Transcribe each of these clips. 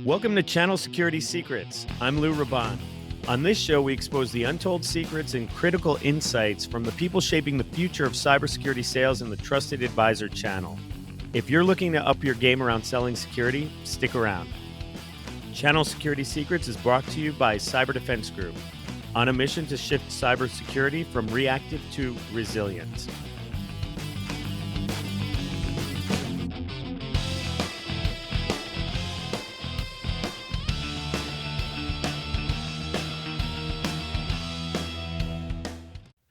Welcome to Channel Security Secrets. I'm Lou Raban. On this show, we expose the untold secrets and critical insights from the people shaping the future of cybersecurity sales in the Trusted Advisor channel. If you're looking to up your game around selling security, stick around. Channel Security Secrets is brought to you by Cyber Defense Group, on a mission to shift cybersecurity from reactive to resilient.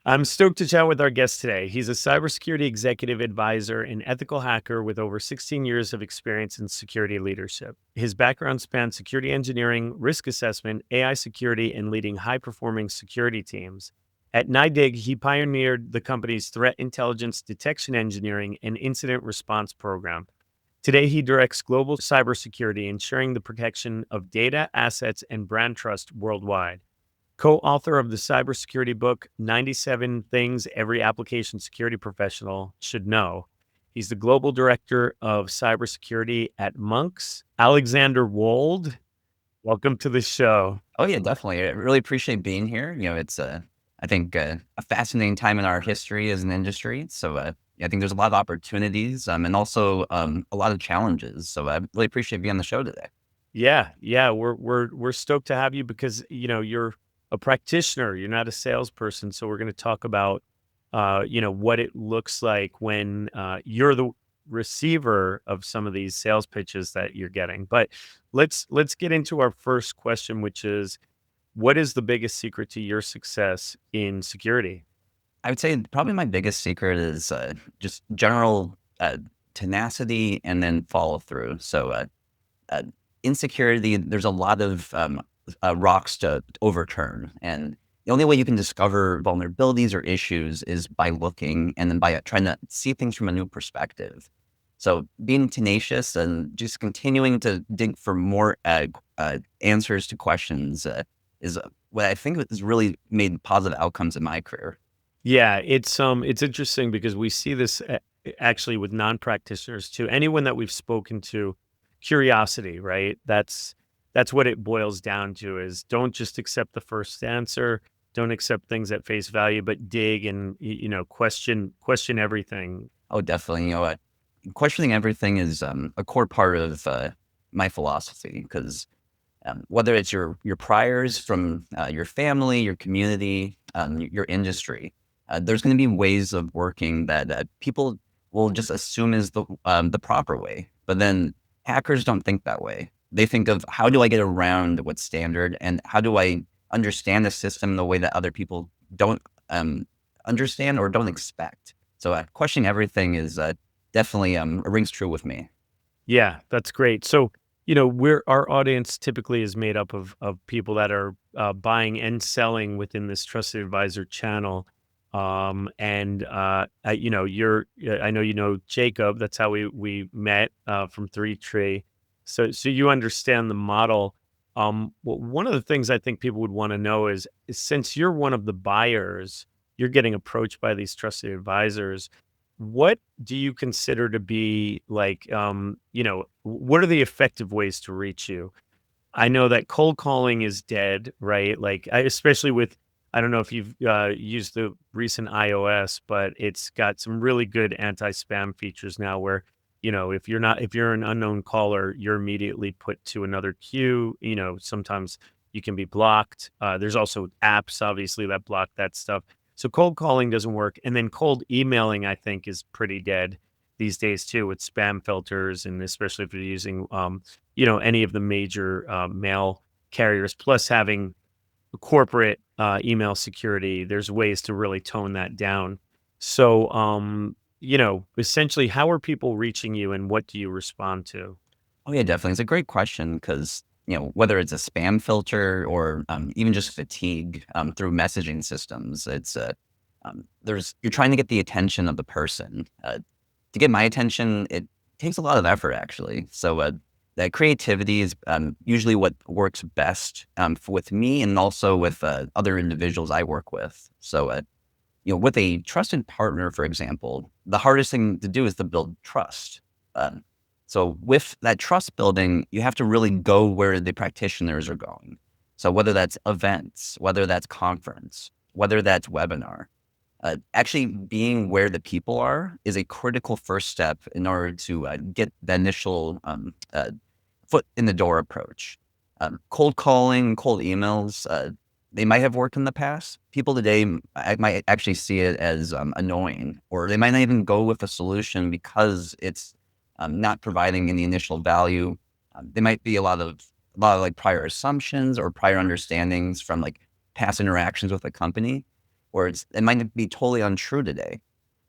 I'm stoked to chat with our guest today. He's a cybersecurity executive advisor and ethical hacker with over 16 years of experience in security leadership. His background spans security engineering, risk assessment, AI security, and leading high-performing security teams. At NIDIG, he pioneered the company's threat intelligence detection engineering and incident response program. Today, he directs global cybersecurity, ensuring the protection of data, assets, and brand trust worldwide. Co-author of the cybersecurity book, 97 Things Every Application Security Professional Should Know. He's the global director of cybersecurity at Monks. Alexander Wold, welcome to the show. Oh yeah, definitely. I really appreciate being here. It's I think a fascinating time in our history as an industry. So I think there's a lot of opportunities and also a lot of challenges. So I really appreciate being on the show today. Yeah, we're stoked to have you because you're a practitioner. You're not a salesperson, so we're going to talk about what it looks like when you're the receiver of some of these sales pitches that you're getting. But let's get into our first question, which is, what is the biggest secret to your success in security? I would say probably my biggest secret is just general tenacity and then follow through. So uh, in security, there's a lot of rocks to overturn. And the only way you can discover vulnerabilities or issues is by looking and then by trying to see things from a new perspective. So being tenacious and just continuing to dig for more answers to questions is what I think has really made positive outcomes in my career. Yeah, it's interesting because we see this actually with non-practitioners too. Anyone that we've spoken to, curiosity, right? That's what it boils down to, is don't just accept the first answer, don't accept things at face value, but dig and question everything. Oh, definitely. Questioning everything is a core part of my philosophy because whether it's your priors from your family, your community, your industry, there's going to be ways of working that people will just assume is the proper way. But then hackers don't think that way. They think of, how do I get around what's standard, and how do I understand the system the way that other people don't understand or don't expect. So questioning everything is definitely rings true with me. Yeah, that's great. So, our audience typically is made up of people that are buying and selling within this trusted advisor channel. I know Jacob. That's how we met from Three Tree. So you understand the model. One of the things I think people would want to know is since you're one of the buyers, you're getting approached by these trusted advisors. What do you consider to be like, what are the effective ways to reach you? I know that cold calling is dead, right? Like, especially with, I don't know if you've used the recent iOS, but it's got some really good anti-spam features now where, if you're an unknown caller, you're immediately put to another queue. Sometimes you can be blocked. There's also apps, obviously, that block that stuff. So cold calling doesn't work. And then cold emailing, I think, is pretty dead these days too, with spam filters, and especially if you're using, any of the major mail carriers, plus having corporate email security. There's ways to really tone that down. So, essentially, how are people reaching you, and what do you respond to? Oh yeah, definitely. It's a great question because whether it's a spam filter or even just fatigue through messaging systems, it's you're trying to get the attention of the person. To get my attention, it takes a lot of effort actually. So that creativity is usually what works best with me and also with other individuals I work with. So with a trusted partner, for example, the hardest thing to do is to build trust. Um, So with that trust building, you have to really go where the practitioners are going. So whether that's events, whether that's conference, whether that's webinar, actually being where the people are is a critical first step in order to get the initial foot in the door approach. Cold calling, cold emails, they might have worked in the past. People today might actually see it as annoying, or they might not even go with a solution because it's not providing any initial value. There might be a lot of like prior assumptions or prior understandings from like past interactions with a company, or it might be totally untrue today.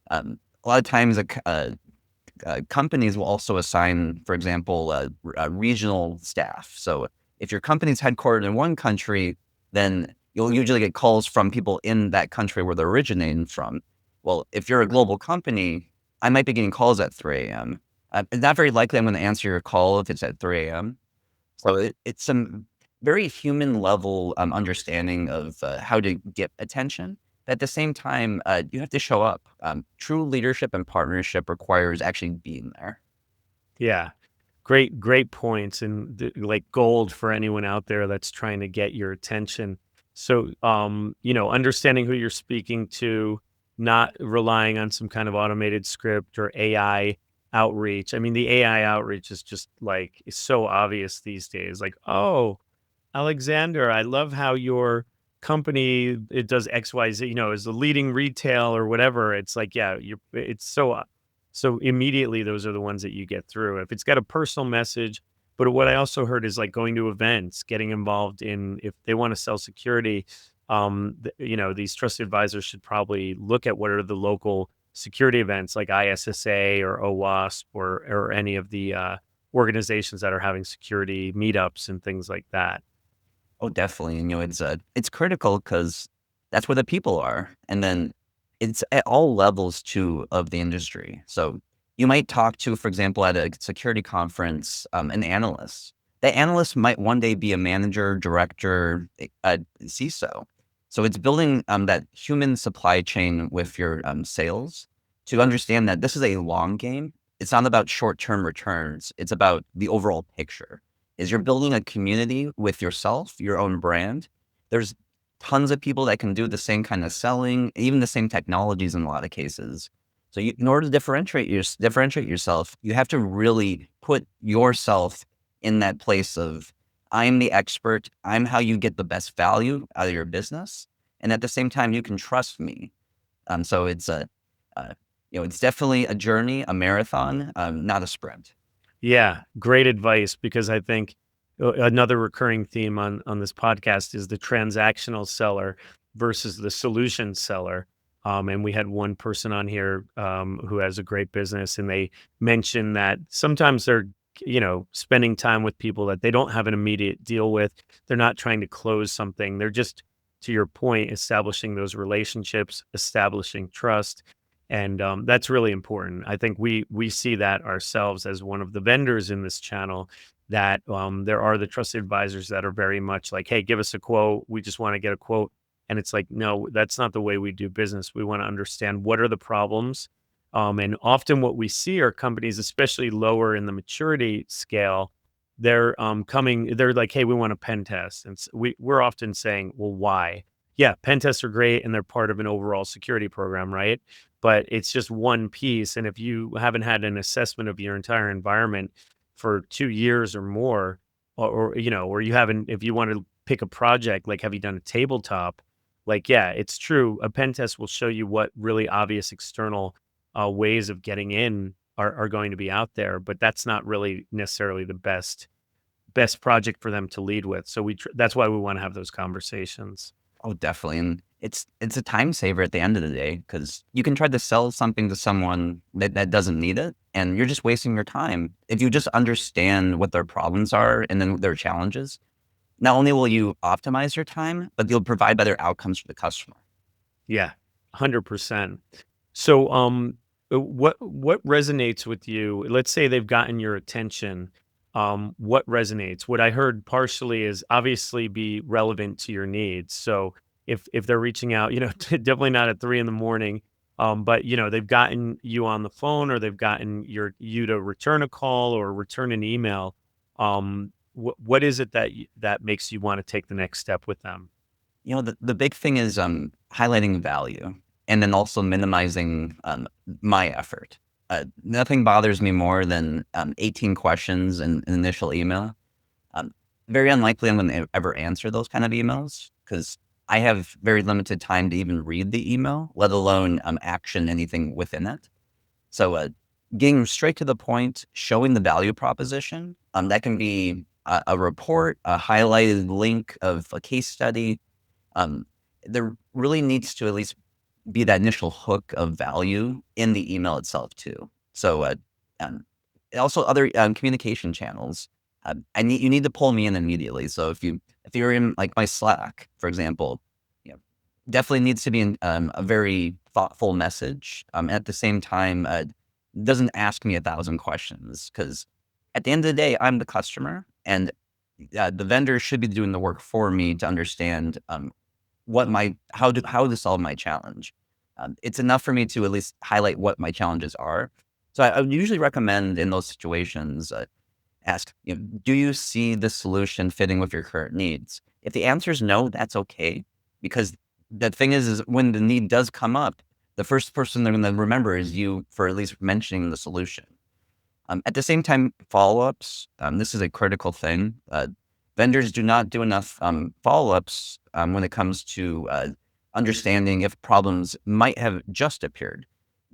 A lot of times, companies will also assign, for example, regional staff. So if your company's headquartered in one country, then you'll usually get calls from people in that country where they're originating from. Well, if you're a global company, I might be getting calls at 3 a.m. It's not very likely I'm going to answer your call if it's at 3 a.m. So it's some very human level understanding of how to get attention. At the same time, you have to show up. True leadership and partnership requires actually being there. Yeah. Great points, and like gold for anyone out there that's trying to get your attention. So, understanding who you're speaking to, not relying on some kind of automated script or AI outreach. I mean, the AI outreach is just like is so obvious these days. Like, oh, Alexander, I love how your company it does XYZ, is the leading retail or whatever. It's like, yeah, it's so immediately those are the ones that you get through. If it's got a personal message, but what I also heard is like going to events, getting involved in if they want to sell security, these trusted advisors should probably look at what are the local security events like ISSA or OWASP or any of the organizations that are having security meetups and things like that. Oh, definitely. And, it's critical because that's where the people are. And then it's at all levels too of the industry. So you might talk to, for example, at a security conference, an analyst. The analyst might one day be a manager, director, a CISO. So it's building that human supply chain with your sales to understand that this is a long game. It's not about short-term returns. It's about the overall picture is you're building a community with yourself, your own brand. There's tons of people that can do the same kind of selling, even the same technologies in a lot of cases. So in order to differentiate yourself, you have to really put yourself in that place of I'm the expert. I'm how you get the best value out of your business, and at the same time, you can trust me. So uh, it's definitely a journey, a marathon, not a sprint. Yeah, great advice because I think another recurring theme on this podcast is the transactional seller versus the solution seller. And we had one person on here who has a great business, and they mentioned that sometimes they're spending time with people that they don't have an immediate deal with. They're not trying to close something. They're just, to your point, establishing those relationships, establishing trust, and that's really important. I think we see that ourselves as one of the vendors in this channel. That there are the trusted advisors that are very much like, "Hey, give us a quote. We just want to get a quote." And it's like, no, that's not the way we do business. We want to understand what are the problems. And often, what we see are companies, especially lower in the maturity scale, they're coming. They're like, "Hey, we want a pen test," and we're often saying, "Well, why?" Yeah, pen tests are great, and they're part of an overall security program, right? But it's just one piece. And if you haven't had an assessment of your entire environment for 2 years or more, or you haven't, if you want to pick a project, like, have you done a tabletop? Like, yeah, it's true. A pen test will show you what really obvious external ways of getting in are going to be out there, but that's not really necessarily the best project for them to lead with. So that's why we want to have those conversations. Oh, definitely, and it's a time saver at the end of the day because you can try to sell something to someone that doesn't need it, and you're just wasting your time. If you just understand what their problems are and then their challenges, not only will you optimize your time, but you'll provide better outcomes for the customer. Yeah, 100%. So, what resonates with you? Let's say they've gotten your attention. What resonates? What I heard partially is obviously be relevant to your needs. So, if they're reaching out, definitely not at 3 in the morning. But they've gotten you on the phone, or they've gotten you to return a call or return an email. What is it that makes you want to take the next step with them? The big thing is highlighting value and then also minimizing my effort. Nothing bothers me more than 18 questions in an initial email. Um, Very unlikely I'm going to ever answer those kind of emails because I have very limited time to even read the email, let alone action anything within it. So, getting straight to the point, showing the value proposition, that can be a report, a highlighted link of a case study. Um, there really needs to at least be that initial hook of value in the email itself too. So, um, also other communication channels. You need to pull me in immediately. So if you're in like my Slack, for example, you know, definitely needs to be in a very thoughtful message. At the same time, doesn't ask me 1,000 questions because at the end of the day, I'm the customer and the vendor should be doing the work for me to understand how to solve my challenge. It's enough for me to at least highlight what my challenges are. So I would usually recommend in those situations, ask, do you see the solution fitting with your current needs? If the answer is no, that's okay. Because the thing is when the need does come up, the first person they're going to remember is you for at least mentioning the solution. At the same time, follow-ups, this is a critical thing. Vendors do not do enough follow-ups when it comes to understanding if problems might have just appeared.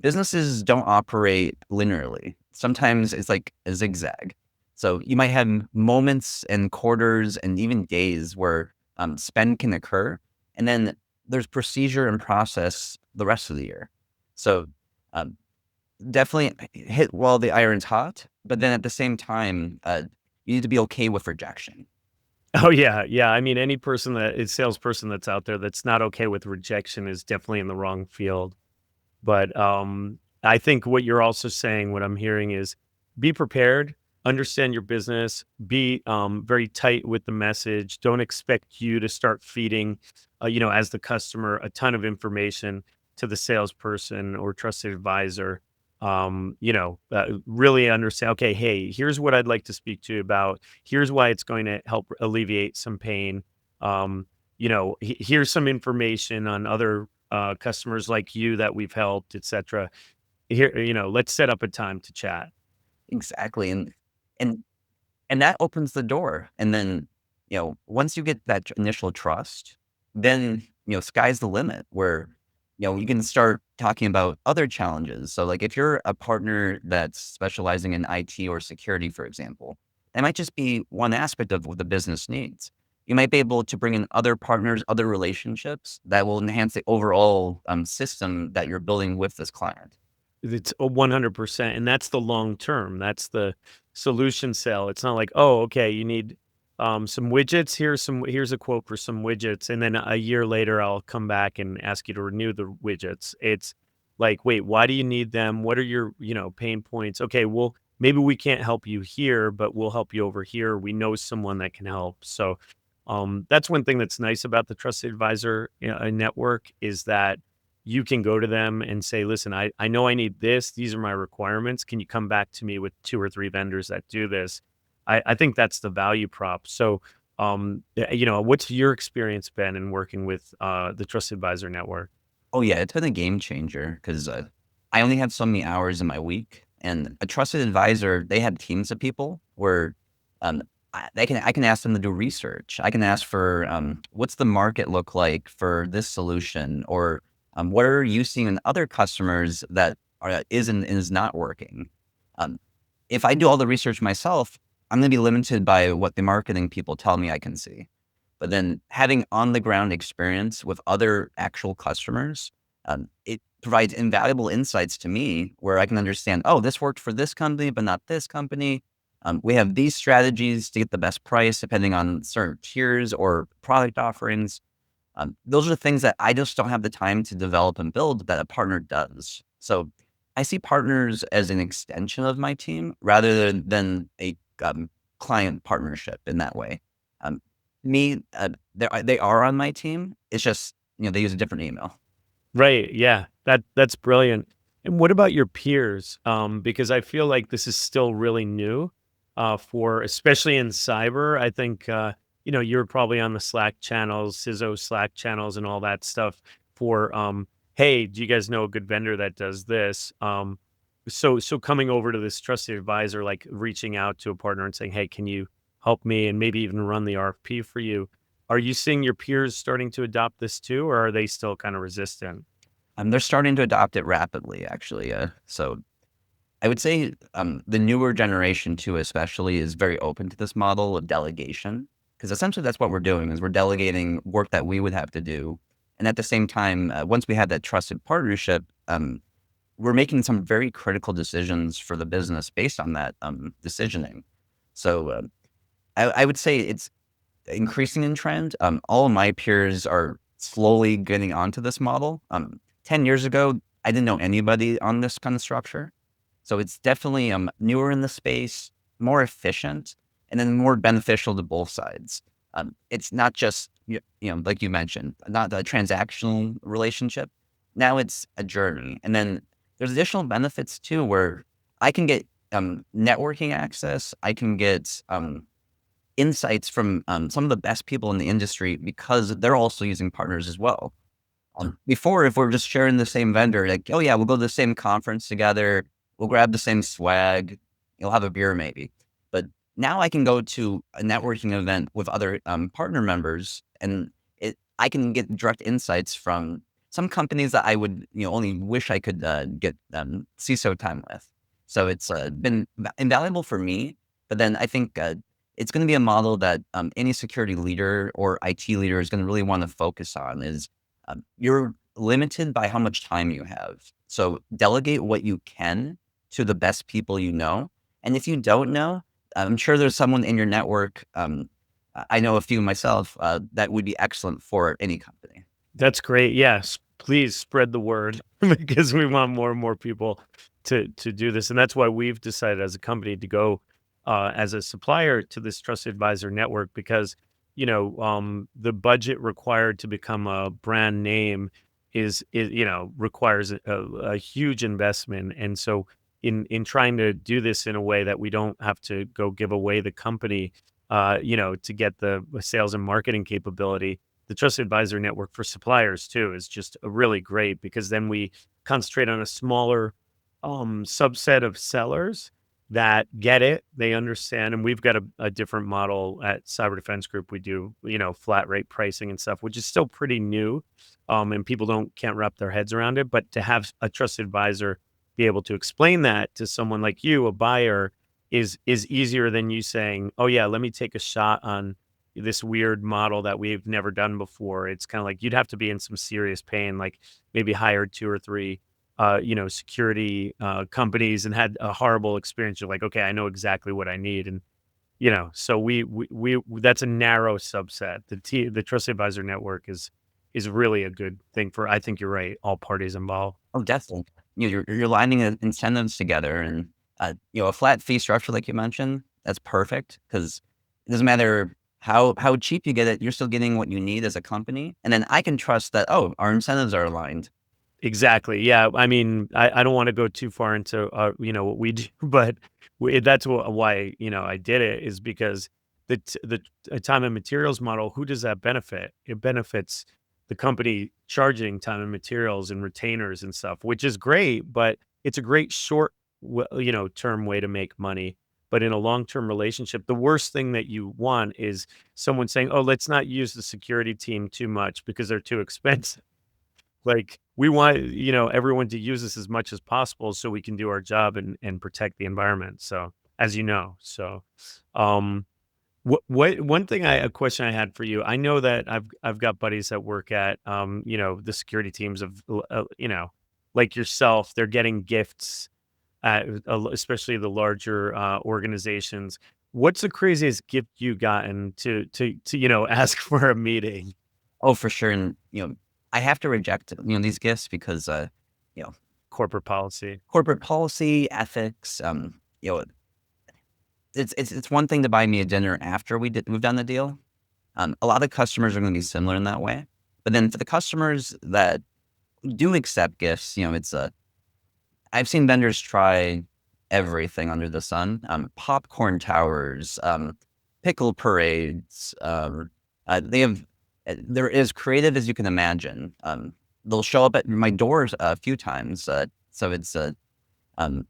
Businesses don't operate linearly. Sometimes it's like a zigzag. So you might have moments and quarters and even days where spend can occur, and then there's procedure and process the rest of the year. So um, definitely hit while the iron's hot, but then at the same time, you need to be okay with rejection. Oh yeah, yeah. I mean, any person that is salesperson that's out there that's not okay with rejection is definitely in the wrong field. But I think what you're also saying, what I'm hearing is, be prepared, understand your business, be very tight with the message. Don't expect you to start feeding, as the customer, a ton of information to the salesperson or trusted advisor. Really understand. Okay, hey, here's what I'd like to speak to you about. Here's why it's going to help alleviate some pain. Here's some information on other customers like you that we've helped, et cetera. Here, let's set up a time to chat. Exactly, and and that opens the door, and then, once you get that initial trust, then, sky's the limit where, you can start talking about other challenges. So, like, if you're a partner that's specializing in IT or security, for example, that might just be one aspect of what the business needs. You might be able to bring in other partners, other relationships that will enhance the overall, system that you're building with this client. It's a 100%, and that's the long term. That's the solution sell. It's not like, "Oh, okay, you need, some widgets. Here's a quote for some widgets, and then a year later, I'll come back and ask you to renew the widgets." It's like, "Wait, why do you need them? What are your, pain points? Okay, well, maybe we can't help you here, but we'll help you over here. We know someone that can help." So, that's one thing that's nice about the trusted advisor, network, is that you can go to them and say, "Listen, I know I need this. These are my requirements. Can you come back to me with 2 or 3 vendors that do this?" I think that's the value prop. So, what's your experience been in working with, the Trusted Advisor Network? Oh, yeah, it's been a game changer 'cause, I only have so many hours in my week, and a trusted advisor, they have teams of people where, um, I can ask them to do research. I can ask for, what's the market look like for this solution? Or, what are you seeing in other customers that is not working? Um, if I do all the research myself, I'm gonna be limited by what the marketing people tell me I can see. But then having on the ground experience with other actual customers, it provides invaluable insights to me where I can understand, oh, this worked for this company, but not this company. We have these strategies to get the best price depending on certain tiers or product offerings. Those are the things that I just don't have the time to develop and build that a partner does. So I see partners as an extension of my team rather than a client partnership in that way. Um, they are on my team. It's just, they use a different email. Right, yeah. That's brilliant. And what about your peers? Because I feel like this is still really new, for especially in cyber. I think you're probably on the Slack channels, CISO Slack channels, and all that stuff. For hey, do you guys know a good vendor that does this? So coming over to this trusted advisor, like reaching out to a partner and saying, hey, can you help me, and maybe even run the RFP for you? Are you seeing your peers starting to adopt this too, or are they still kind of resistant? They're starting to adopt it rapidly, actually. So I would say the newer generation too, especially, is very open to this model of delegation because essentially that's what we're doing is we're delegating work that we would have to do, and at the same time, once we have that trusted partnership, we're making some very critical decisions for the business based on that decisioning. So I would say it's increasing in trend. All of my peers are slowly getting onto this model. 10 years ago, I didn't know anybody on this kind of structure. So it's definitely newer in the space, more efficient, and then more beneficial to both sides. It's not just like you mentioned, not a transactional relationship. Now it's a journey, and then there's additional benefits too, where I can get networking access. I can get insights from some of the best people in the industry because they're also using partners as well. Before, if we're just sharing the same vendor, like, oh yeah, we'll go to the same conference together, we'll grab the same swag, you'll have a beer maybe. But now I can go to a networking event with other partner members, and I can get direct insights from some companies that I would only wish I could get CISO time with. So it's been invaluable for me. But then I think it's going to be a model that any security leader or IT leader is going to really want to focus on is you're limited by how much time you have. So delegate what you can to the best people you know. And if you don't know, I'm sure there's someone in your network. I know a few myself that would be excellent for any company. That's great. Yes, please spread the word because we want more and more people to do this, and that's why we've decided as a company to go as a supplier to this trusted advisor network because the budget required to become a brand name is requires a huge investment, and so in trying to do this in a way that we don't have to go give away the company, to get the sales and marketing capability, the trusted advisor network for suppliers too is just a really great because then we concentrate on a smaller subset of sellers that get it, they understand, and we've got a different model at Cyber Defense Group. We do flat rate pricing and stuff, which is still pretty new, and people don't can't wrap their heads around it. But to have a trusted advisor be able to explain that to someone like you, a buyer, is easier than you saying, "Oh yeah, let me take a shot on this weird model that we've never done before." It's kind of like you'd have to be in some serious pain, like maybe hired two or three, security companies and had a horrible experience. You're like, okay, I know exactly what I need, and so we that's a narrow subset. The trusted advisor network is really a good thing for. I think you're right. All parties involved. Oh, definitely. You're lining incentives together, and a flat fee structure like you mentioned. That's perfect because it doesn't matter how cheap you get it. You're still getting what you need as a company, and then I can trust that. Oh, our incentives are aligned. Exactly. Yeah. I mean, I don't want to go too far into what we do, but that's why I did it is because the time and materials model. Who does that benefit? It benefits the company charging time and materials and retainers and stuff, which is great. But it's a great short term way to make money. But in a long term relationship, the worst thing that you want is someone saying, "Oh, let's not use the security team too much because they're too expensive." Like, we want, everyone to use this as much as possible so we can do our job and protect the environment. So, as you know, so, um, what one thing a question I had for you. I know that I've got buddies that work at, the security teams of, like yourself. They're getting gifts at, especially the larger organizations. What's the craziest gift you gotten to ask for a meeting? Oh, for sure. And I have to reject these gifts because you know, Corporate policy. corporate policy, ethics. It's one thing to buy me a dinner after we've done the deal. A lot of customers are going to be similar in that way. But then for the customers that do accept gifts. It's I've seen vendors try everything under the sun. Popcorn towers, pickle parades. They have they're as creative as you can imagine. They'll show up at my doors a few times. So it's um,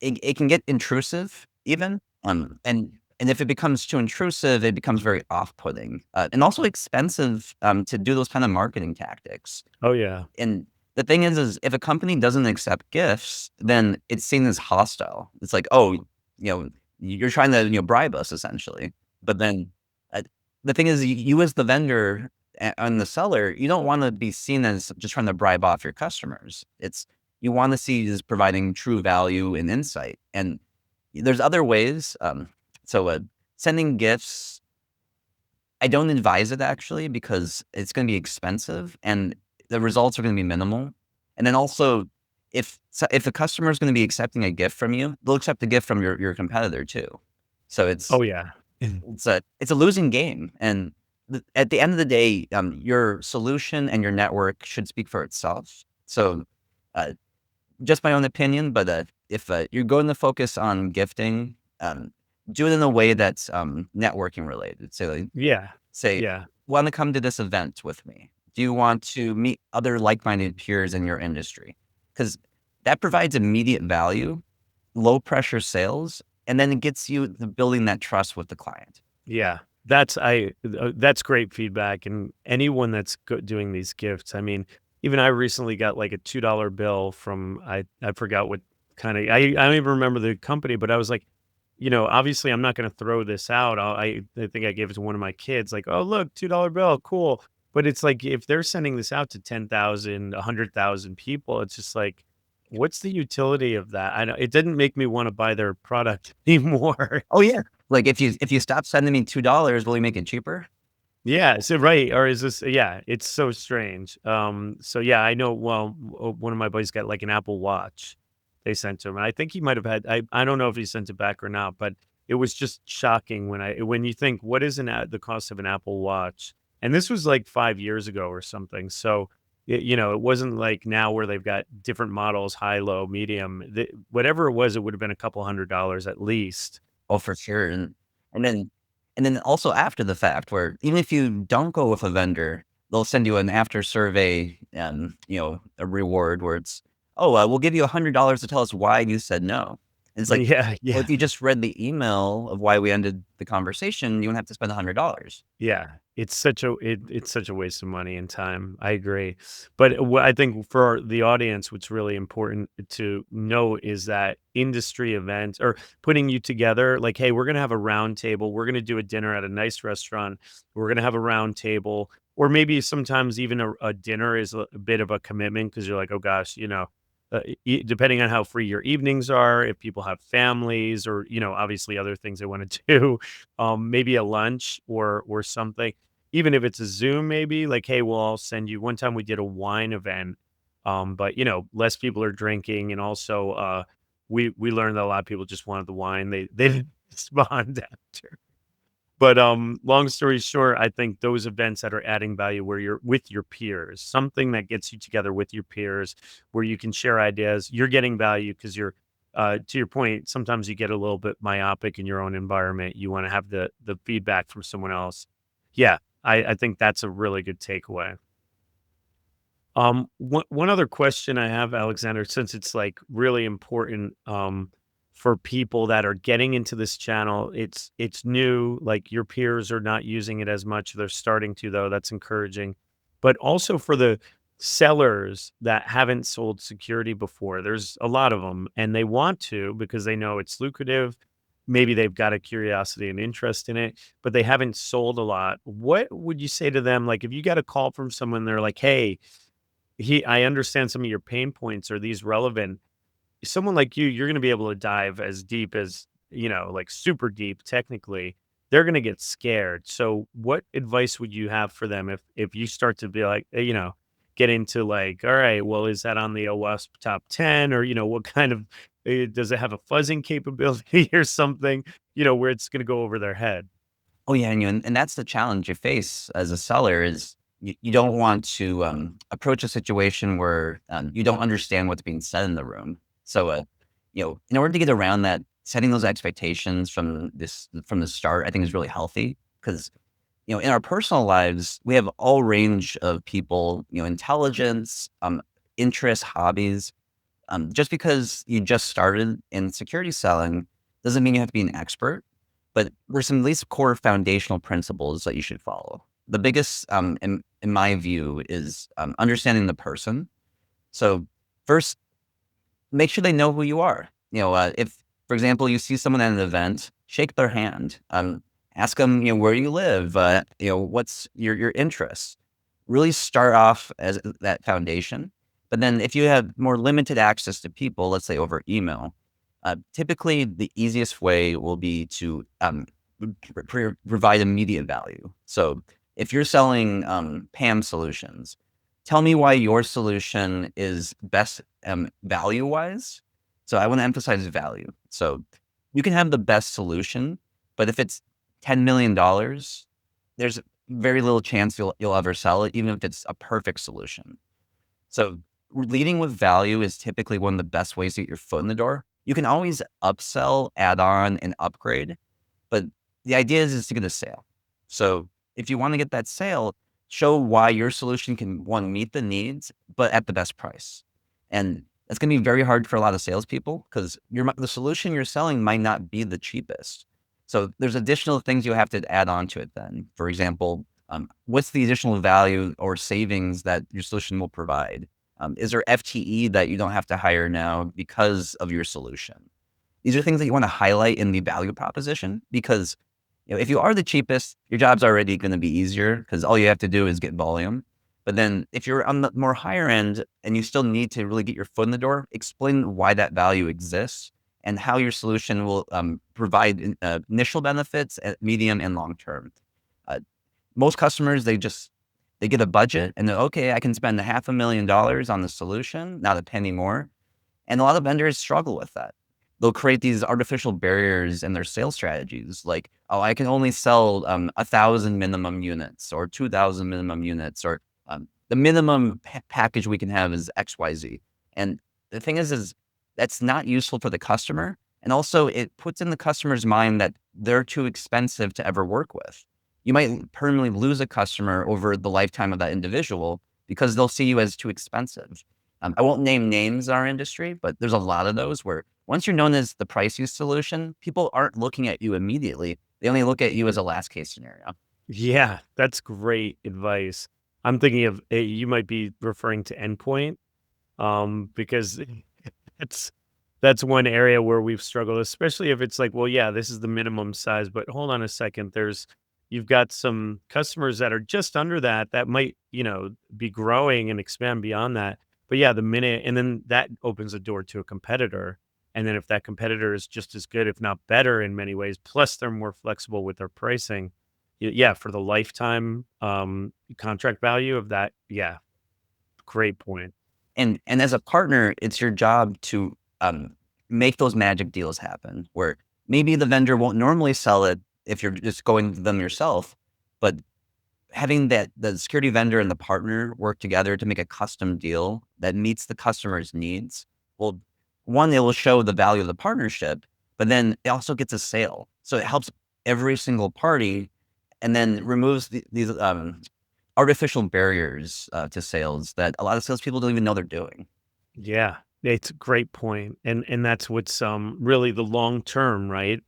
it can get intrusive even. And if it becomes too intrusive, it becomes very off-putting, and also expensive to do those kind of marketing tactics. Oh yeah. And the thing is if a company doesn't accept gifts, then it's seen as hostile. It's like, oh, you're trying to bribe us essentially. But then uh, the thing is, you as the vendor and the seller, you don't want to be seen as just trying to bribe off your customers. It's you want to see as providing true value and insight. And there's other ways. So sending gifts, I don't advise it actually because it's going to be expensive and the results are going to be minimal. And then also, if the customer is going to be accepting a gift from you, they'll accept a gift from your competitor too. So Oh yeah. it's a losing game. And at the end of the day, your solution and your network should speak for itself. So, uh, just my own opinion, but if you're going to focus on gifting, do it in a way that's networking related. So, Yeah. say, Yeah. want to come to this event with me? Do you want to meet other like-minded peers in your industry? Because that provides immediate value, low pressure sales, and then it gets you the building that trust with the client. Yeah, that's great feedback, and anyone that's doing these gifts, I mean, even I recently got like a $2 bill from I forgot what kind of I don't even remember the company, but I was like, obviously I'm not going to throw this out. I think I gave it to one of my kids, like, oh look, $2 bill, cool. But it's like if they're sending this out to 10,000, 100,000 people, it's just like, what's the utility of that? I know it didn't make me want to buy their product anymore. Oh yeah, like if you stop sending me $2, will you make it cheaper? Yeah, so right, or is this yeah, it's so strange. So yeah, I know well, one of my buddies got like an Apple Watch they sent to him, and I think he might have had I don't know if he sent it back or not, but it was just shocking when you think what is the cost of an Apple Watch? And this was like 5 years ago or something. So it wasn't like now where they've got different models, high, low, medium. Whatever it was, it would have been a couple $100 at least. Oh, for sure. And then also after the fact, where even if you don't go with a vendor, they'll send you an after survey and a reward where it's, oh, we'll give you $100 to tell us why you said no. And it's like, Yeah, well, yeah. if you just read the email of why we ended the conversation, you wouldn't have to spend $100. Yeah, it's such a waste of money and time. I agree, but what I think for the audience, what's really important to know is that industry events or putting you together, like, hey, we're gonna have a round table. We're gonna do a dinner at a nice restaurant. We're gonna have a round table, or maybe sometimes even a dinner is a bit of a commitment because you're like, oh gosh, depending on how free your evenings are, if people have families or obviously other things they want to do, maybe a lunch or something. Even if it's a Zoom, maybe like, hey, well, I'll send you. One time we did a wine event, but less people are drinking, and also we learned that a lot of people just wanted the wine. They didn't respond after. But long story short, I think those events that are adding value where you're with your peers, something that gets you together with your peers, where you can share ideas, you're getting value because you're to your point, sometimes you get a little bit myopic in your own environment. You want to have the feedback from someone else. Yeah, I think that's a really good takeaway. One other question I have, Alexander, since it's like really important for people that are getting into this channel, it's new. Like your peers are not using it as much. They're starting to though. That's encouraging. But also for the sellers that haven't sold security before, there's a lot of them, and they want to because they know it's lucrative. Maybe they've got a curiosity and interest in it, but they haven't sold a lot. What would you say to them? Like if you got a call from someone, they're like, "Hey, I understand some of your pain points. Are these relevant?" Someone like you, you're gonna be able to dive as deep as, like super deep technically. They're gonna get scared. So what advice would you have for them if you start to be like, get into like, all right, well, is that on the OWASP top 10 or, what kind of does it have a fuzzing capability or something, where it's gonna go over their head? Oh yeah, and that's the challenge you face as a seller is you don't want to approach a situation where you don't understand what's being said in the room. So, in order to get around that, setting those expectations from the start, I think is really healthy because in our personal lives, we have all range of people, intelligence, interests, hobbies. Just because you just started in security selling doesn't mean you have to be an expert, but there's some at least core foundational principles that you should follow. The biggest, in my view, is understanding the person. So first, make sure they know who you are. If, for example, you see someone at an event, shake their hand. Ask them, where you live. What's your interests. Really start off as that foundation. But then, if you have more limited access to people, let's say over email, typically the easiest way will be to provide immediate value. So, if you're selling PAM solutions, tell me why your solution is best value wise. So I want to emphasize value. So you can have the best solution, but if it's $10 million, there's very little chance you'll ever sell it, even if it's a perfect solution. So leading with value is typically one of the best ways to get your foot in the door. You can always upsell, add on, and upgrade, but the idea is to get a sale. So if you want to get that sale, show why your solution can, one, meet the needs, but at the best price. And that's going to be very hard for a lot of salespeople because the solution you're selling might not be the cheapest. So there's additional things you have to add on to it then. For example, what's the additional value or savings that your solution will provide? Is there FTE that you don't have to hire now because of your solution? These are things that you want to highlight in the value proposition because if you are the cheapest, your job's already going to be easier because all you have to do is get volume. But then if you're on the more higher end and you still need to really get your foot in the door, explain why that value exists and how your solution will provide initial benefits at medium and long term. Uh, Most customers, they get a budget and they're okay, I can spend $500,000 on the solution, not a penny more. And a lot of vendors struggle with that. They'll create these artificial barriers in their sales strategies, like, oh, I can only sell 1,000 minimum units or 2,000 minimum units, or the minimum package we can have is XYZ. And the thing is that's not useful for the customer. And also, it puts in the customer's mind that they're too expensive to ever work with. You might permanently lose a customer over the lifetime of that individual because they'll see you as too expensive. I won't name names in our industry, but there's a lot of those where once you're known as the price use solution, people aren't looking at you immediately. They only look at you as a last case scenario. Yeah, that's great advice. I'm thinking of you might be referring to endpoint, because it's that's one area where we've struggled, especially if it's like, well, yeah, this is the minimum size, but hold on a second, you've got some customers that are just under that that might, be growing and expand beyond that. But yeah, the minute and then that opens a door to a competitor. And then if that competitor is just as good, if not better in many ways, plus they're more flexible with their pricing, yeah, for the lifetime contract value of that, yeah, great point. And as a partner, it's your job to make those magic deals happen where maybe the vendor won't normally sell it if you're just going to them yourself, but having the security vendor and the partner work together to make a custom deal that meets the customer's needs, well, one, it will show the value of the partnership, but then it also gets a sale. So it helps every single party and then removes these artificial barriers to sales that a lot of salespeople don't even know they're doing. Yeah, it's a great point, and that's what's really the long term, right?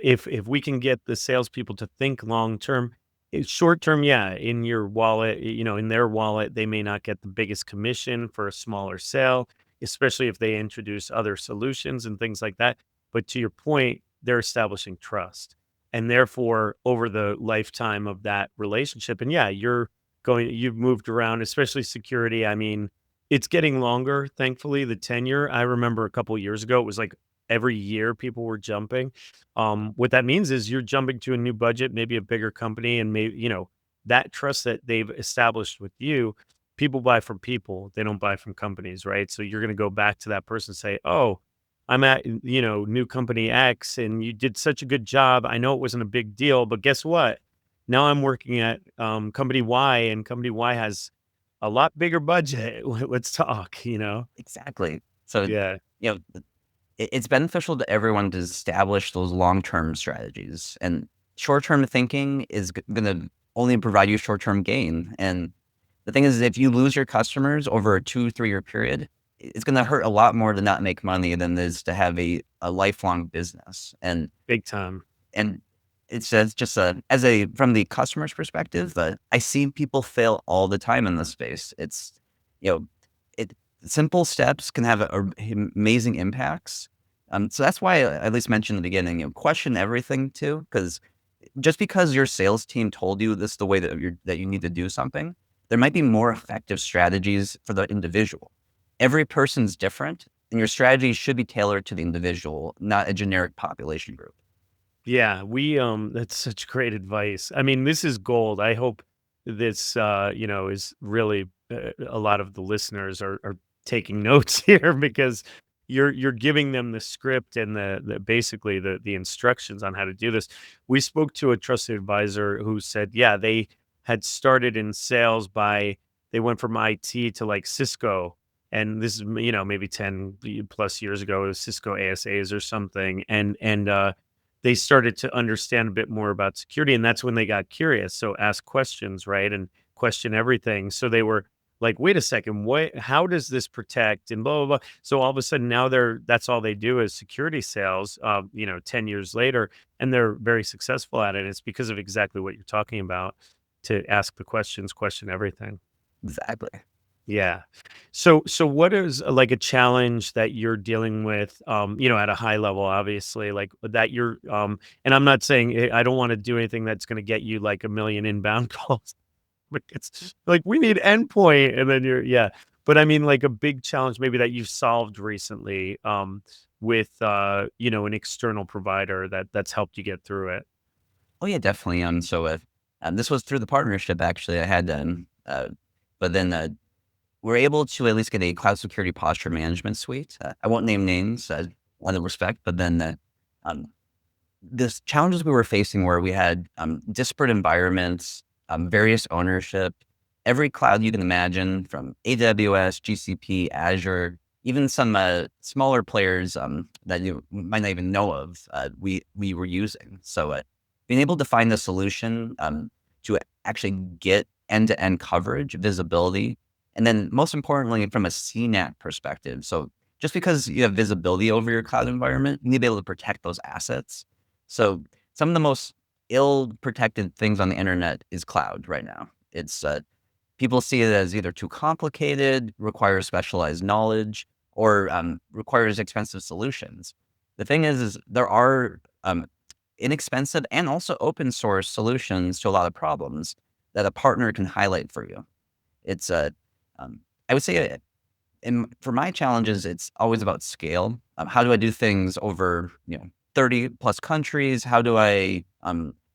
If we can get the salespeople to think long term, short term, yeah, in your wallet, in their wallet, they may not get the biggest commission for a smaller sale, especially if they introduce other solutions and things like that. But to your point, they're establishing trust, and therefore, over the lifetime of that relationship, and yeah, you've moved around, especially security. I mean, it's getting longer, thankfully, the tenure. I remember a couple years ago, it was like every year people were jumping. What that means is you're jumping to a new budget, maybe a bigger company, and maybe, that trust that they've established with you, people buy from people. They don't buy from companies, right? So you're going to go back to that person and say, "Oh, I'm at, new company X and you did such a good job. I know it wasn't a big deal, but guess what? now I'm working at company Y, and company Y has a lot bigger budget. Let's talk, you know? Exactly. So, Yeah, you know, it's beneficial to everyone to establish those long-term strategies, and short-term thinking is gonna only provide you short-term gain, and the thing is if you lose your customers over a 2, 3-year period, it's gonna hurt a lot more to not make money than it is to have a lifelong business, big time. and it's just a as a from the customer's perspective, I see people fail all the time in this space. It's, you know, it simple steps can have amazing impacts. So that's why I at least mentioned in the beginning, question everything too, because just because your sales team told you this is the way that you need to do something, there might be more effective strategies for the individual. Every person's different, and your strategy should be tailored to the individual, not a generic population group. Yeah, that's such great advice. I mean, this is gold. I hope this is really a lot of the listeners are taking notes here because you're giving them the script and the basically the instructions on how to do this. We spoke to a trusted advisor who said, yeah, they had started in sales they went from IT to like Cisco, and this is maybe 10 plus years ago. It was Cisco ASAs or something, and they started to understand a bit more about security, and that's when they got curious. So ask questions, right? And question everything. So they were like, wait a second, what how does this protect and blah blah blah. So all of a sudden now that's all they do is security sales, 10 years later, and they're very successful at it. It's because of exactly what you're talking about, to ask the questions, question everything. Exactly. Yeah. So what is like a challenge that you're dealing with, at a high level, obviously, like that and I'm not saying I don't want to do anything that's going to get you like a million inbound calls, but it's like we need endpoint, and then yeah. But I mean, like a big challenge maybe that you've solved recently, with an external provider that's helped you get through it. Oh yeah, definitely. This was through the partnership actually I had, but then we're able to at least get a cloud security posture management suite. I won't name names out of respect, but then um, this challenges we were facing where we had disparate environments, various ownership, every cloud you can imagine from AWS, GCP, Azure, even some smaller players that you might not even know of. We were using being able to find a solution to actually get end-to-end coverage, visibility, and then most importantly from a CNAT perspective. So just because you have visibility over your cloud environment, you need to be able to protect those assets. So some of the most ill-protected things on the internet is cloud right now. It's people see it as either too complicated, requires specialized knowledge, or requires expensive solutions. The thing is there are inexpensive and also open source solutions to a lot of problems that a partner can highlight for you. It's um, I would say for my challenges, it's always about scale. How do I do things over 30 plus countries? How do I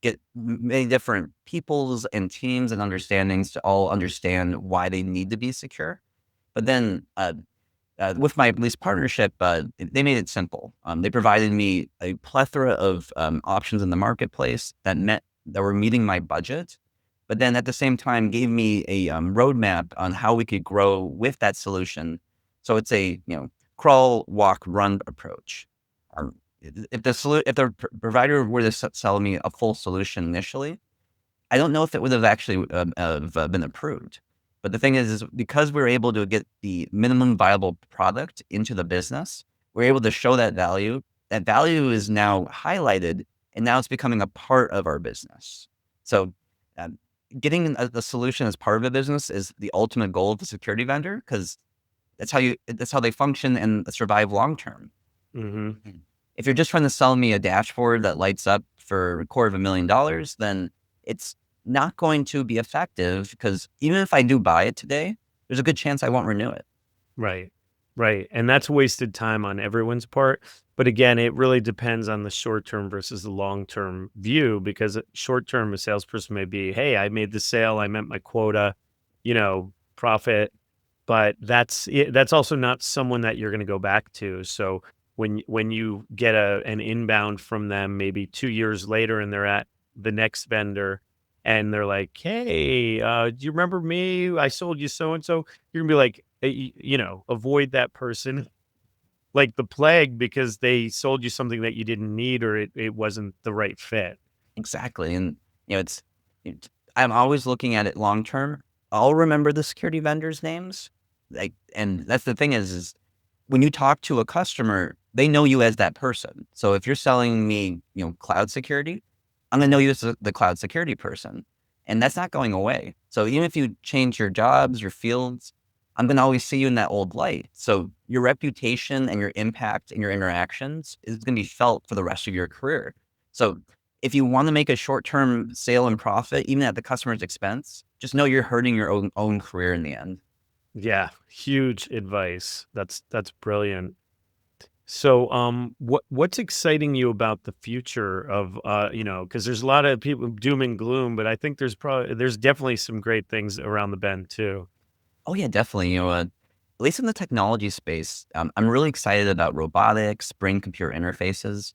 get many different peoples and teams and understandings to all understand why they need to be secure? But then with my lease partnership, they made it simple. They provided me a plethora of options in the marketplace that were meeting my budget, but then at the same time gave me a roadmap on how we could grow with that solution. So it's a crawl, walk, run approach. If the provider were to sell me a full solution initially, I don't know if it would have actually been approved. But the thing is because we're able to get the minimum viable product into the business, we're able to show that value. That value is now highlighted, and now it's becoming a part of our business. So, um, getting the solution as part of the business is the ultimate goal of the security vendor because that's how they function and survive long term. Hmm. Mhm. If you're just trying to sell me a dashboard that lights up for $250,000, then it's not going to be effective because even if I do buy it today, there's a good chance I won't renew it. Right. Right. And that's wasted time on everyone's part. But again, it really depends on the short term versus the long term view, because short term, a salesperson may be, hey, I made the sale, I met my quota, profit. But that's also not someone that you're going to go back to. So when you get an inbound from them maybe 2 years later and they're at the next vendor, and they're like, "Hey, do you remember me? I sold you so and so." You're gonna be like, avoid that person like the plague because they sold you something that you didn't need or it wasn't the right fit. Exactly, and, it's I'm always looking at it long term. I'll remember the security vendors' names, and that's the thing is when you talk to a customer, they know you as that person. So if you're selling me, cloud security, I'm gonna know you as the cloud security person, and that's not going away. So even if you change your jobs, your fields, I'm gonna always see you in that old light. So your reputation and your impact and your interactions is gonna be felt for the rest of your career. So if you want to make a short-term sale and profit, even at the customer's expense, just know you're hurting your own career in the end. Yeah, huge advice. That's brilliant. So, what's exciting you about the future of, because there's a lot of people doom and gloom, but I think there's definitely some great things around the bend too. Oh yeah, definitely. At least in the technology space, I'm really excited about robotics, brain-computer interfaces.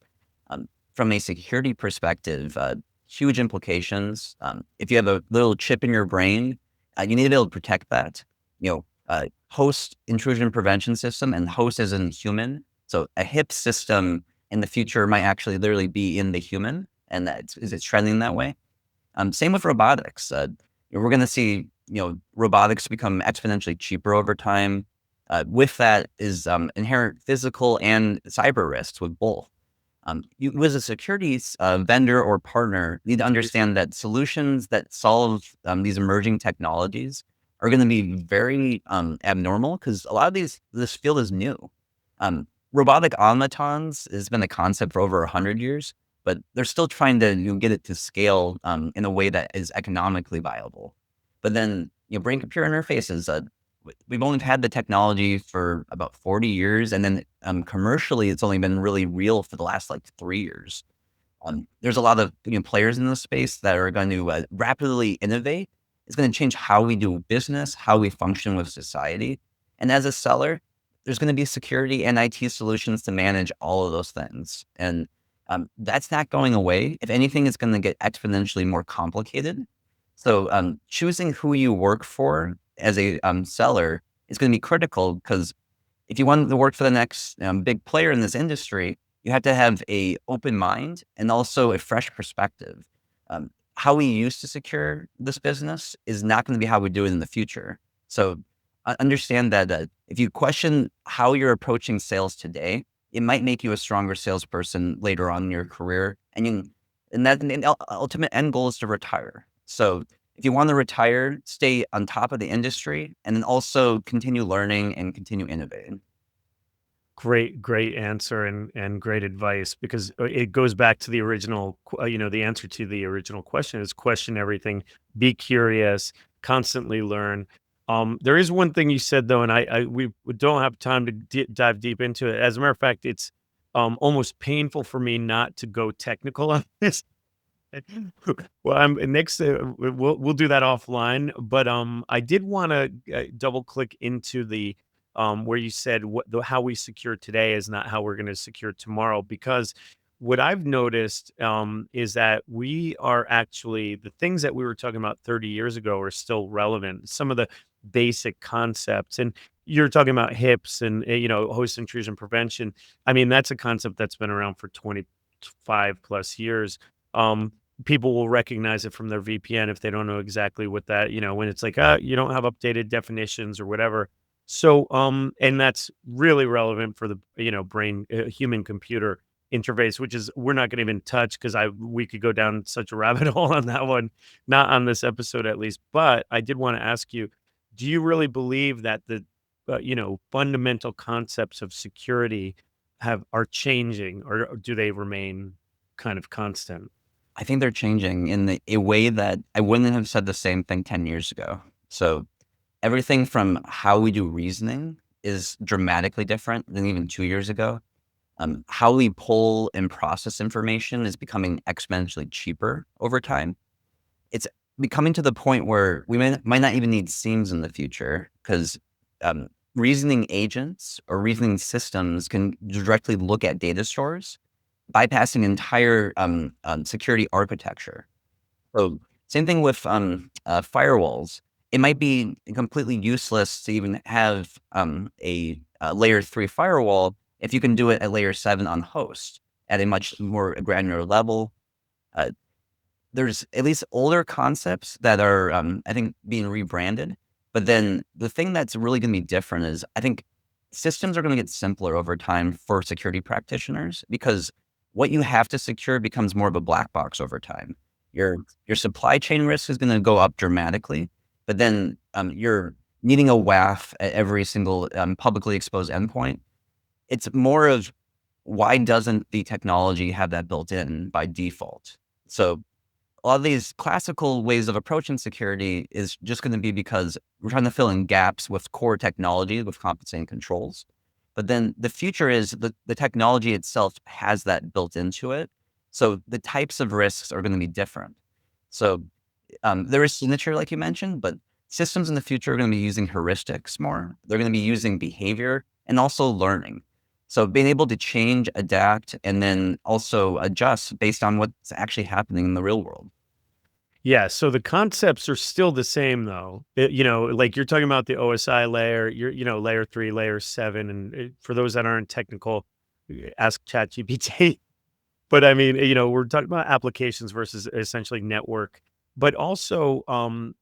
From a security perspective, huge implications. If you have a little chip in your brain, you need to be able to protect that. Host intrusion prevention system, and host is in human. So a HIP system in the future might actually literally be in the human, and it's trending that way. Same with robotics. We're going to see, robotics become exponentially cheaper over time. With that is inherent physical and cyber risks with both. You, as a securities vendor or partner, need to understand that solutions that solve these emerging technologies are going to be very abnormal because a lot of this field is new. Um, Robotic automatons has been a concept for over 100 years, but they're still trying to get it to scale in a way that is economically viable. But then, brain computer interfaces. We've only had the technology for about 40 years, and then commercially, it's only been really real for the last like 3 years. There's a lot of players in this space that are going to rapidly innovate. It's going to change how we do business, how we function with society, and as a seller, there's going to be security and IT solutions to manage all of those things. And that's not going away. If anything, it's going to get exponentially more complicated. So choosing who you work for as a seller is going to be critical because if you want to work for the next big player in this industry, you have to have a open mind and also a fresh perspective. How we used to secure this business is not going to be how we do it in the future. So understand that if you question how you're approaching sales today, it might make you a stronger salesperson later on in your career. And the ultimate end goal is to retire. So if you want to retire, stay on top of the industry and then also continue learning and continue innovating. Great answer and great advice because it goes back to the original, the answer to the original question is question everything, be curious, constantly learn. There is one thing you said though, and we don't have time to dive deep into it. As a matter of fact, it's almost painful for me not to go technical on this. Well, next. We'll do that offline. But I did want to double click into the where you said how we secure today is not how we're going to secure tomorrow. Because what I've noticed is that we are actually the things that we were talking about 30 years ago are still relevant. Some of the basic concepts, and you're talking about HIPs and host intrusion prevention. I mean, that's a concept that's been around for 25 plus years. Um, People will recognize it from their VPN if they don't know exactly what that, when it's like, you don't have updated definitions or whatever. So, and that's really relevant for the, brain, human computer interface, which is we're not going to even touch because we could go down such a rabbit hole on that one, not on this episode at least. But I did want to ask you, do you really believe that the, fundamental concepts of security are changing, or do they remain kind of constant? I think they're changing in a way that I wouldn't have said the same thing 10 years ago. So everything from how we do reasoning is dramatically different than even 2 years ago. How we pull and process information is becoming exponentially cheaper over time. It's becoming to the point where we might not even need SIEMs in the future because um, reasoning agents or reasoning systems can directly look at data stores, bypassing entire security architecture. So Same thing with firewalls. It might be completely useless to even have a layer 3 firewall if you can do it at layer 7 on host at a much more granular level. Uh, there's at least older concepts that are, I think, being rebranded. But then the thing that's really going to be different is I think systems are going to get simpler over time for security practitioners because what you have to secure becomes more of a black box over time. Your your supply chain risk is going to go up dramatically, but then you're needing a WAF at every single publicly exposed endpoint. It's more of why doesn't the technology have that built in by default? So a lot of these classical ways of approaching security is just going to be because we're trying to fill in gaps with core technology with compensating controls. But then the future is the technology itself has that built into it. So the types of risks are going to be different. So there is signature, like you mentioned, but systems in the future are going to be using heuristics more. They're going to be using behavior and also learning. So being able to change, adapt, and then also adjust based on what's actually happening in the real world. Yeah, so the concepts are still the same though. Like you're talking about the OSI layer, layer 3, layer 7, and for those that aren't technical, ask ChatGPT. But I mean, we're talking about applications versus essentially network. But also,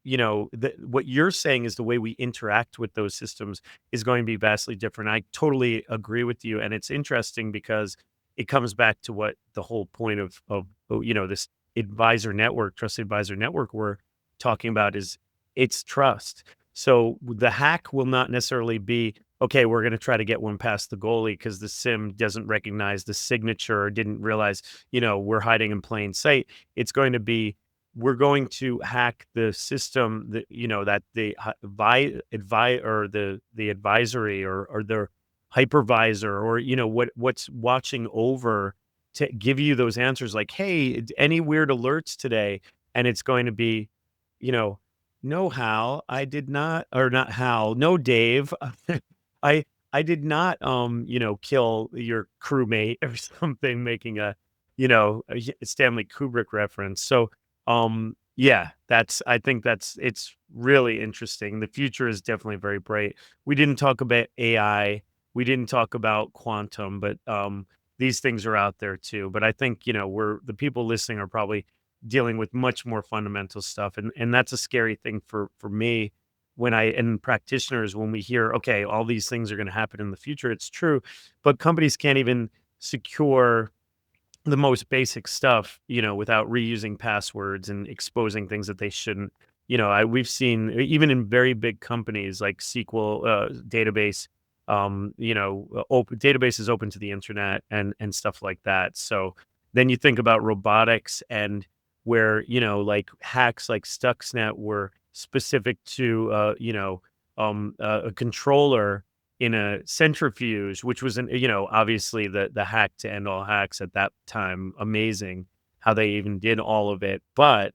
what you're saying is the way we interact with those systems is going to be vastly different. I totally agree with you, and it's interesting because it comes back to what the whole point of this trusted advisor network we're talking about is it's trust. So the hack will not necessarily be okay, we're going to try to get one past the goalie because the sim doesn't recognize the signature or didn't realize, we're hiding in plain sight. It's going to be, we're going to hack the system that, that the or the advisory or the hypervisor or, what's watching over to give you those answers like, hey, any weird alerts today? And it's going to be, you know, no, Hal, I did not, or not Hal, no, Dave. I I did not, kill your crewmate or something, making a Stanley Kubrick reference. So, yeah, I think it's really interesting. The future is definitely very bright. We didn't talk about AI. We didn't talk about quantum, but these things are out there too. But I think the people listening are probably dealing with much more fundamental stuff, and that's a scary thing for me when I and practitioners when we hear, okay, all these things are going to happen in the future. It's true, but companies can't even secure the most basic stuff, without reusing passwords and exposing things that they shouldn't. We've seen even in very big companies like SQL database, open database is open to the internet and stuff like that. So then you think about robotics and where like hacks like Stuxnet were specific to a controller in a centrifuge, which was obviously the hack to end all hacks at that time. Amazing how they even did all of it. But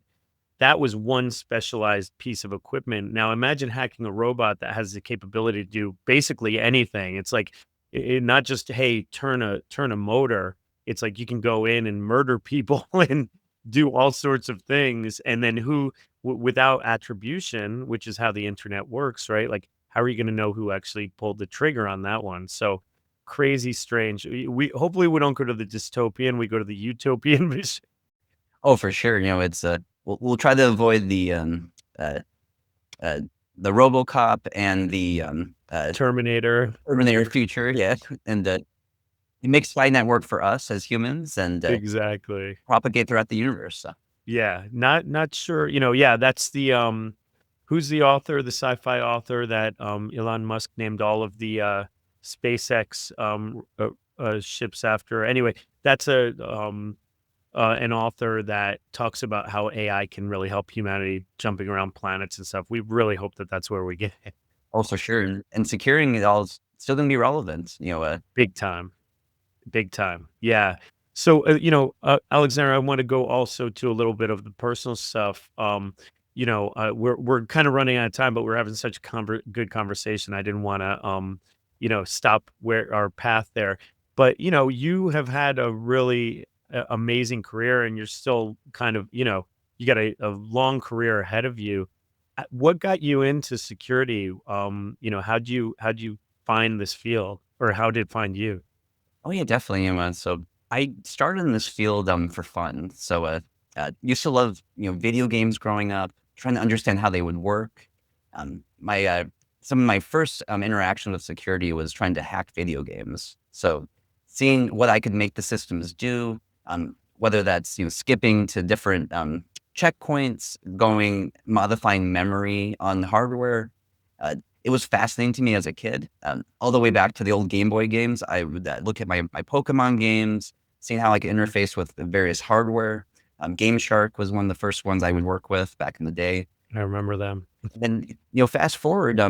that was one specialized piece of equipment. Now imagine hacking a robot that has the capability to do basically anything. It's like not just, hey, turn a motor. It's like you can go in and murder people and do all sorts of things. And then without attribution, which is how the internet works, right? Like, how are you going to know who actually pulled the trigger on that one? So crazy, strange. We hopefully we don't go to the dystopian. We go to the utopian vision. Oh, for sure. It's we'll try to avoid uh, uh, the RoboCop and the Terminator. Terminator future. Yeah, and it makes spy network for us as humans and Exactly. propagate throughout the universe. So. Yeah, not sure, yeah, that's the, who's the author, the sci-fi author that, Elon Musk named all of the, SpaceX, ships after. Anyway, that's an author that talks about how AI can really help humanity jumping around planets and stuff. We really hope that that's where we get Oh, for sure, and securing it all is still gonna be relevant. big time. Big time. Yeah. So, Alexander, I want to go also to a little bit of the personal stuff. We're kind of running out of time, but we're having such good conversation. I didn't want to, stop where our path there. But you have had a really amazing career, and you're still kind of, you got a long career ahead of you. What got you into security? How'd you find this field, or how did it find you? Oh yeah, definitely. So I started in this field for fun. So used to love video games growing up, trying to understand how they would work. My Some of my first interaction with security was trying to hack video games. So seeing what I could make the systems do, whether that's skipping to different checkpoints, modifying memory on hardware. Uh, it was fascinating to me as a kid. All the way back to the old Game Boy games, I would look at my Pokemon games, seeing how I could interface with the various hardware. Game Shark was one of the first ones I would work with back in the day. I remember them. Then fast forward,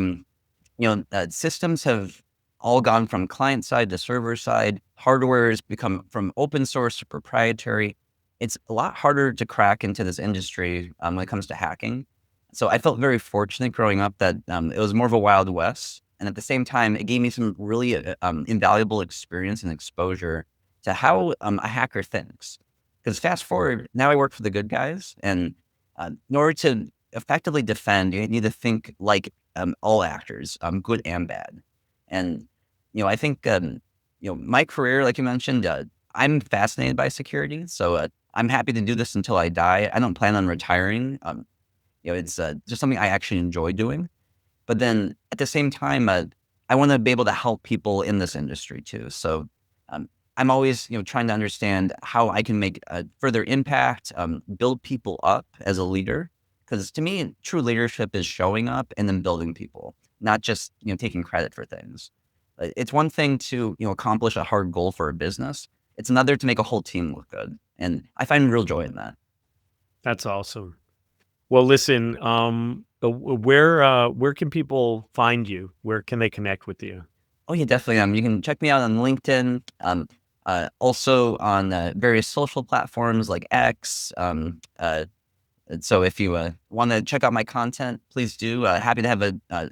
systems have all gone from client side to server side. Hardware has become from open source to proprietary. It's a lot harder to crack into this industry when it comes to hacking. So I felt very fortunate growing up that it was more of a Wild West. And at the same time, it gave me some really invaluable experience and exposure to how a hacker thinks. Because fast forward, now I work for the good guys. And in order to effectively defend, you need to think like all actors, good and bad. And, I think, my career, like you mentioned, I'm fascinated by security. So I'm happy to do this until I die. I don't plan on retiring. It's just something I actually enjoy doing. But then at the same time, I want to be able to help people in this industry too. So I'm always, trying to understand how I can make a further impact, build people up as a leader. Because to me, true leadership is showing up and then building people, not just, taking credit for things. It's one thing to, accomplish a hard goal for a business. It's another to make a whole team look good. And I find real joy in that. That's awesome. Well, listen, where can people find you? Where can they connect with you? Oh yeah, definitely. You can check me out on LinkedIn. Also on various social platforms like X. And so if you want to check out my content, please do. Happy to have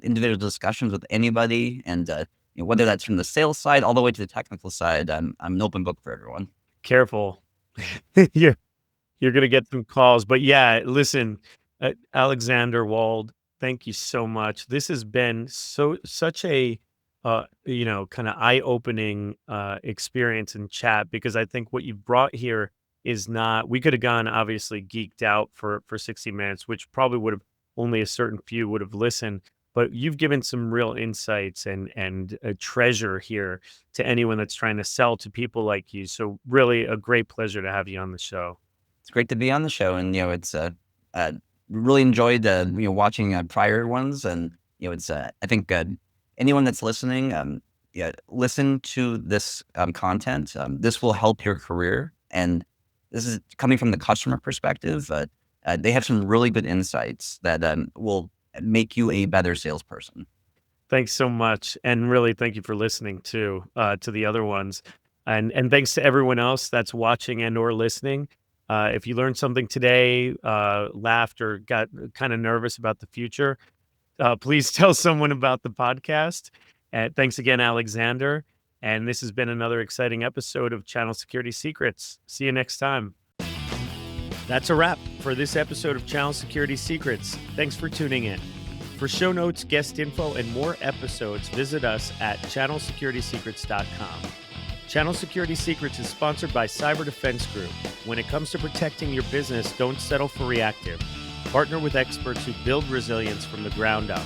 individual discussions with anybody, and whether that's from the sales side all the way to the technical side. I'm an open book for everyone. Careful. You're you're gonna get some calls, but yeah, listen, Alexander Wold, thank you so much. This has been such a kind of eye-opening experience and chat, because I think what you've brought here is not. We could have gone obviously geeked out for 60 minutes, which probably would have only a certain few would have listened. But you've given some real insights and a treasure here to anyone that's trying to sell to people like you. So really a great pleasure to have you on the show. It's great to be on the show, and it's really enjoyed watching prior ones, and it's I think anyone that's listening, listen to this content. This will help your career, and this is coming from the customer perspective. They have some really good insights that will make you a better salesperson. Thanks so much, and really thank you for listening to the other ones, and thanks to everyone else that's watching and or listening. If you learned something today, laughed or got kind of nervous about the future, please tell someone about the podcast. And thanks again, Alexander. And this has been another exciting episode of Channel Security Secrets. See you next time. That's a wrap for this episode of Channel Security Secrets. Thanks for tuning in. For show notes, guest info, and more episodes, visit us at channelsecuritysecrets.com. Channel Security Secrets is sponsored by Cyber Defense Group. When it comes to protecting your business, don't settle for reactive. Partner with experts who build resilience from the ground up.